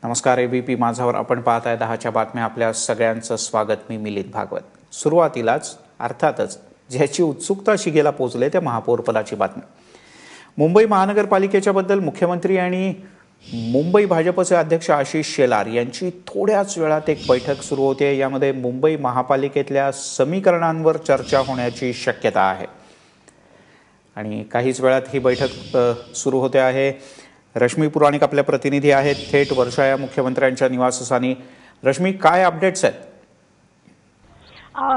नमस्कार, एबीपी माझावर आपण पाहत आहे 10च्या बातम्या. आपल्या सगळ्यांचं स्वागत. मी मिलिंद भागवत. सुरुवातीलाच अर्थातच ज्याची उत्सुकता शिगेला पोहोचले त्या महापौर पदाची बातमी. मुंबई महानगरपालिकेच्या बद्दल मुख्यमंत्री आणि मुंबई भाजपचे अध्यक्ष आशिष शेलार यांची थोड्याच वेळात एक बैठक सुरू होते. यामध्ये मुंबई महापालिकेतल्या समीकरणांवर चर्चा होण्याची शक्यता आहे आणि काहीच वेळात ही बैठक सुरू होते आहे. रश्मी पुराणिक आपल्या प्रतिनिधी आहेत थेट वर्षा या मुख्यमंत्र्यांच्या निवासस्थानी. रश्मी, काय अपडेट्स आहेत?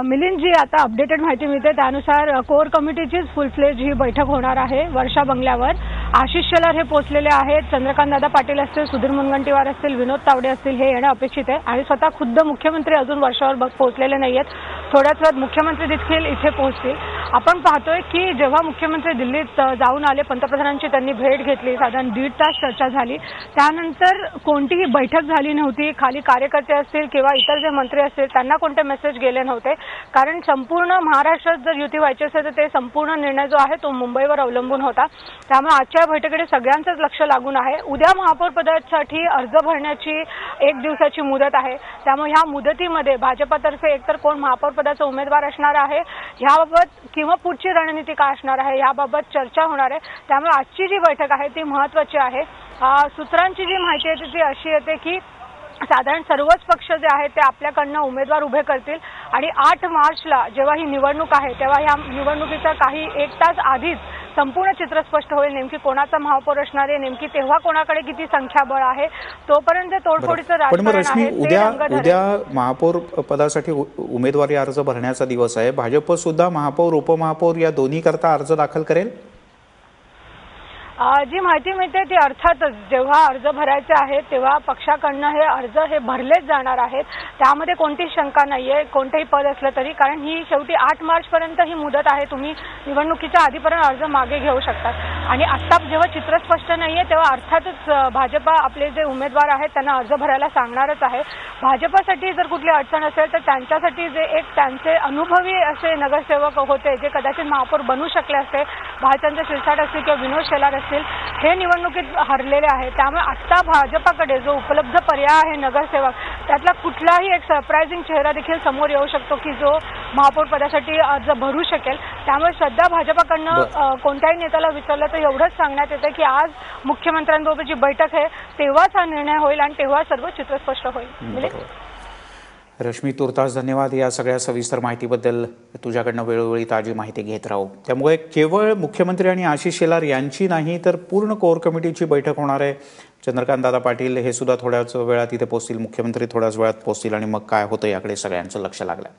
मिलिंद जी, आता अपडेटेड माहिती मिळते त्यानुसार कोर कमिटीचीच फुल फ्लेज ही बैठक होणार आहे वर्षा बंगल्यावर. आशिष शेलार हे पोहोचलेले आहेत. चंद्रकांत दादा पाटील असतील, सुधीर मुनगंटीवार असतील, विनोद तावडे असतील, हे येणं अपेक्षित आहे. आणि स्वतः खुद्द मुख्यमंत्री अजून वर्षावर पोहोचलेले नाहीयेत. थोड्याच वेळात मुख्यमंत्री देखील इथे पोहोचतील. आपण पाहतोय की जेव्हा मुख्यमंत्री दिल्लीत जाऊन आले, पंतप्रधानांची त्यांनी भेट घेतली, साधारण 1.5 तास चर्चा झाली. त्यानंतर कोणतीही बैठक झाली नव्हती. खाली कार्यकर्ते असतील किंवा इतर जे मंत्री असतील त्यांना कोणते मेसेज गेले नव्हते, कारण संपूर्ण महाराष्ट्रात जर युती व्हायची असेल तर ते संपूर्ण निर्णय जो आहे तो मुंबईवर अवलंबून होता. त्यामुळे आजच्या बैठकीकडे सगळ्यांचंच लक्ष लागून आहे. उद्या महापौर पदासाठी अर्ज भरण्याची 1 दिवसाची मुदत आहे. त्यामुळे ह्या मुदतीमध्ये भाजपतर्फे एकतर कोण महापौर पदाचा उमेदवार असणार आहे याबाबत किंवा पुढची रणनीती काय असणार आहे याबाबत चर्चा होणार आहे. त्यामुळे आजची जी बैठक आहे ती महत्त्वाची आहे. सूत्रांची जी माहिती आहे ती अशी येते की साधारण सर्वच पक्ष जे आहेत ते आपल्याकडनं उमेदवार उभे करतील आणि 8 मार्चला जेव्हा ही निवडणूक आहे तेव्हा या निवडणुकीचा काही 1 तास आधीच संपूर्ण चित्र स्पष्ट होईल. नेमकी कोणाचा महापौर असणार आहे, नेमकी तेव्हा कोणाकडे किती संख्याबळ आहे. तोपर्यंत तोडफोडीचं राजकारण आहे. उद्या महापौर पदासाठी उमेदवारी अर्ज भरण्याचा दिवस आहे. भाजप सुद्धा महापौर उपमहापौर या दोन्ही करता अर्ज दाखल करेल. जी माहिती मिळते ती अर्थातच जेव्हा अर्ज भरायचे आहेत तेव्हा पक्षाकडनं हे अर्ज भरलेच जाणार आहेत. त्यामध्ये कोणतीही शंका नाहीये कोणतेही पद असलं तरी, कारण ही शेवटी 8 मार्चपर्यंत ही मुदत आहे. तुम्ही निवडणुकीच्या आधीपर्यंत अर्ज मागे घेऊ शकतात. आणि आता जेव्हा चित्र स्पष्ट नाहीये तेव्हा अर्थातच भाजपा आपले जे उमेदवार आहेत त्यांना अर्ज भरायला सांगणारच आहे. भाजपसाठी जर कुठली अडचण असेल तर त्यांच्यासाठी जे एक त्यांचे अनुभवी असे नगरसेवक होते जे कदाचित महापौर बनू शकले असते, भालचंद्र शिरसाट असतील किंवा विनोद शेलार असतील, हे निवडणुकीत हरलेले आहेत. त्यामुळे आता भाजपाकडे जो उपलब्ध पर्याय आहे नगरसेवक, त्यातला कुठलाही एक सरप्राइझिंग चेहरा देखील समोर येऊ शकतो की जो महापौर पदासाठी अर्ज भरू शकेल. त्यामुळे सध्या भाजपाकडनं कोणत्याही नेत्याला विचारलं तर एवढंच सांगण्यात येतं की आज मुख्यमंत्र्यांबरोबरची बैठक आहे तेव्हाच हा निर्णय होईल आणि तेव्हा सर्व चित्र स्पष्ट होईल. रश्मी, तुर्तास धन्यवाद या सगळ्या सविस्तर माहितीबद्दल. तुझ्याकडनं वेळोवेळी ताजी माहिती घेत राहू. त्यामुळे केवळ मुख्यमंत्री आणि आशिष शेलार यांची नाही तर पूर्ण कोर कमिटीची बैठक होणार आहे. चंद्रकांत दादा पाटील हे सुद्धा थोड्याच वेळात इथे पोहोचतील, मुख्यमंत्री थोड्याच वेळात पोहोचतील आणि मग काय होतं याकडे सगळ्यांचं लक्ष लागलं.